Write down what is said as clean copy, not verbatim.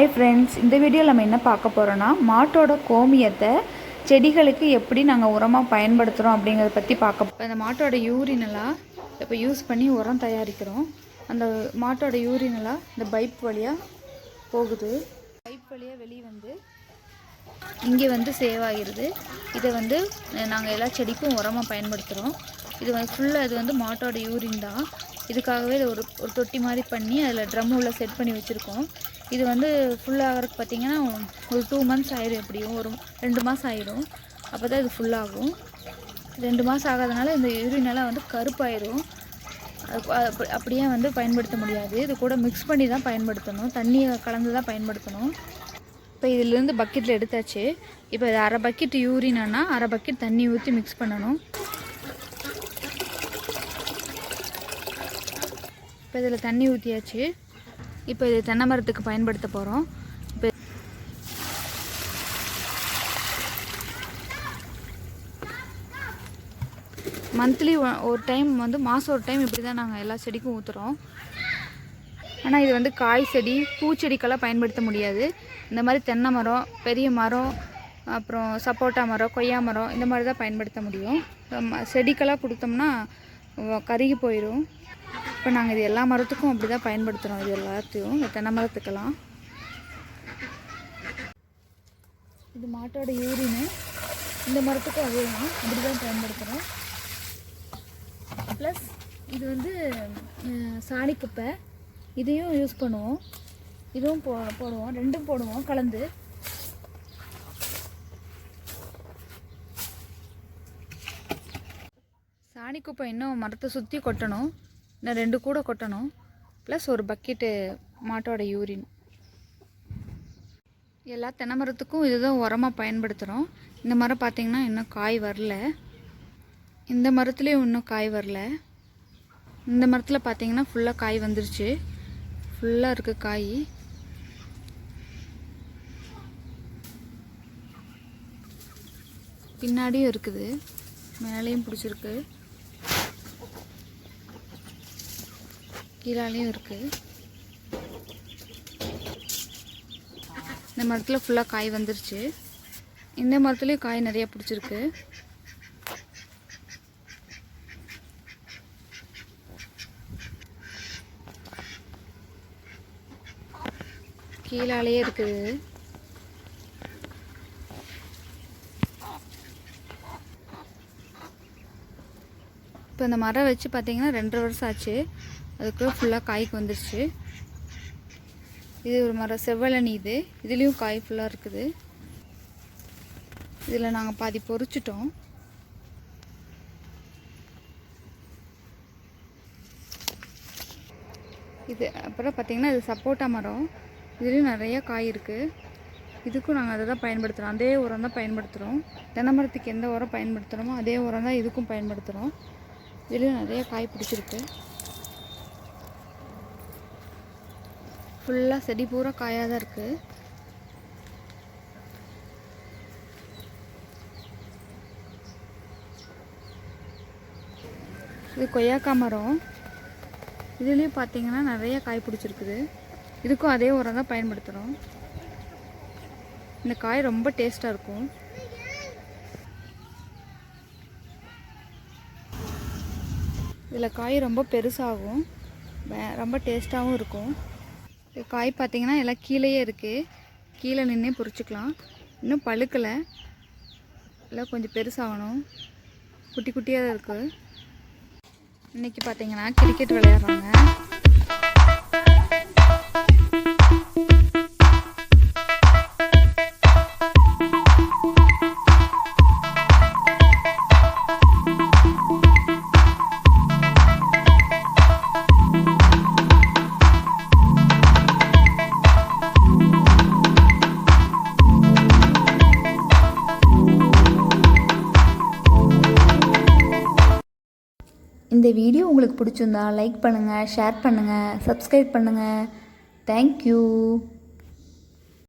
Hi friends, இந்த வீடியோவில் நம்ம என்ன பார்க்க போகிறோன்னா மாட்டோட கோமியத்தை செடிகளுக்கு எப்படி நாங்கள் உரமாக பயன்படுத்துகிறோம் அப்படிங்கிறத பற்றி பார்க்க போகிறோம். அந்த மாட்டோட யூரினெல்லாம் இப்போ யூஸ் பண்ணி உரம் தயாரிக்கிறோம். அந்த மாட்டோட யூரினெல்லாம் இந்த பைப் வழியாக போகுது. பைப் வழியாக வெளியே வந்து இங்கே வந்து சேவ் ஆகிடுது. இதை வந்து நாங்கள் எல்லா செடிக்கும் உரமாக பயன்படுத்துகிறோம். இது வந்து ஃபுல்லாக இது வந்து மாட்டோட யூரின் தான். இதுக்காகவே ஒரு தொட்டி மாதிரி பண்ணி அதில் ட்ரம் உள்ள செட் பண்ணி வச்சுருக்கோம். இது வந்து ஃபுல்லாகிறதுக்கு பார்த்திங்கன்னா ஒரு 2 months ஆகிடும். எப்படியும் ஒரு 2 மாதம் ஆகிடும். அப்போ தான் இது ஃபுல்லாகும். 2 மாதம் ஆகாதனால இந்த யூரினெல்லாம் வந்து கருப்பாயிடும். அப்படியே வந்து பயன்படுத்த முடியாது. இது கூட மிக்ஸ் பண்ணி தான் பயன்படுத்தணும். தண்ணியை கலந்து தான் பயன்படுத்தணும். இப்போ இதிலேருந்து பக்கெட்டில் எடுத்தாச்சு. இப்போ இது 1/2 பக்கெட் யூரினா 1/2 பக்கெட் தண்ணி ஊற்றி மிக்ஸ் பண்ணணும். இப்போ இதில் தண்ணி ஊற்றியாச்சு. இப்போ இது தென்னை மரத்துக்கு பயன்படுத்த போகிறோம். இப்போ மந்த்லி ஒரு டைம் வந்து மாதம் ஒரு டைம் இப்படி தான் நாங்கள் எல்லா செடிக்கும் ஊற்றுறோம். ஆனால் இது வந்து காய் செடி பூச்செடிக்கெல்லாம் பயன்படுத்த முடியாது. இந்த மாதிரி தென்னை மரம், பெரிய மரம், அப்புறம் சப்போட்டா மரம், கொய்யா மரம் இந்த மாதிரி தான் பயன்படுத்த முடியும். செடிக்கெல்லாம் கொடுத்தோம்னா கருகி போயிடும். இப்போ நாங்கள் இது எல்லா மரத்துக்கும் அப்படி தான் பயன்படுத்துகிறோம். இது எல்லாத்தையும் இந்த தென்னை மரத்துக்கெல்லாம். இது மாட்டோட யூரின்னு. இந்த மரத்துக்கும் அதே தான் அப்படி தான் பயன்படுத்துகிறோம். ப்ளஸ் இது வந்து சாணி குப்பை, இதையும் யூஸ் பண்ணுவோம். இதுவும் போடுவோம். ரெண்டும் போடுவோம் கலந்து. சாணி குப்பை இன்னும் மரத்தை சுற்றி கொட்டணும். இன்னும் 2 கூட கொட்டணும். ப்ளஸ் ஒரு பக்கெட்டு மாட்டோட யூரின். எல்லா தென்னை மரத்துக்கும் இதுதான் உரமாக பயன்படுத்துகிறோம். இந்த மரம் பார்த்திங்கன்னா இன்னும் காய் வரல. இந்த மரத்துலேயும் இன்னும் காய் வரல. இந்த மரத்தில் பார்த்திங்கன்னா ஃபுல்லாக காய் வந்துருச்சு. ஃபுல்லாக இருக்குது காய். பின்னாடியும் இருக்குது, மேலேயும் பிடிச்சிருக்கு, கீழாலையும் இருக்குது. இந்த மரத்தில் ஃபுல்லாக காய் வந்துருச்சு. இந்த மரத்துலேயும் காய் நிறையா பிடிச்சிருக்கு. கீழாலேயே இருக்குது. இப்போ இந்த மரம் வச்சு பார்த்திங்கன்னா 2.5 வருஷம் ஆச்சு. அதுக்குள்ளே ஃபுல்லாக காய்க்கு வந்துருச்சு. இது ஒரு மரம் செவ்வழனி. இதுலேயும் காய் ஃபுல்லாக இருக்குது. இதில் நாங்கள் பாதி பொறிச்சிட்டோம். இது அப்புறம் பார்த்திங்கன்னா இது சப்போட்டா மரம். இதுலேயும் நிறைய காய் இருக்குது. இதுக்கும் நாங்கள் அதை தான் பயன்படுத்துகிறோம். அதே உரம் தான் பயன்படுத்துகிறோம். தென்னை மரத்துக்கு எந்த உரம் பயன்படுத்துகிறோமோ அதே உரம் தான் இதுக்கும் பயன்படுத்துகிறோம். இதுலேயும் நிறைய காய் பிடிச்சிருக்கு. ஃபுல்லாக செடி பூரா காயாக தான் இருக்குது. இது கொய்யாக்கா மரம். இதுலேயும் பார்த்திங்கன்னா நிறைய காய் பிடிச்சிருக்குது. இதுக்கும் அதே உரம் தான் பயன்படுத்துகிறோம். இந்த காய் ரொம்ப டேஸ்ட்டாக இருக்கும். இதில் காய் ரொம்ப பெருசாகும், ரொம்ப டேஸ்ட்டாகவும் இருக்கும். காய் பார்த்திங்கன்னா எல்லாம் கீழேயே இருக்குது. கீழே நின்றே பொறிச்சிக்கலாம். இன்னும் பழுக்கலை, எல்லாம் கொஞ்சம் பெருசாகணும். குட்டி குட்டியாக தான் இருக்குது. இன்றைக்கி பார்த்திங்கன்னா கிரிக்கெட் விளையாடுறாங்க. இந்த வீடியோ உங்களுக்கு பிடிச்சிருந்தா லைக் பண்ணுங்கள், ஷேர் பண்ணுங்கள், சப்ஸ்கிரைப் பண்ணுங்கள். தேங்க்யூ.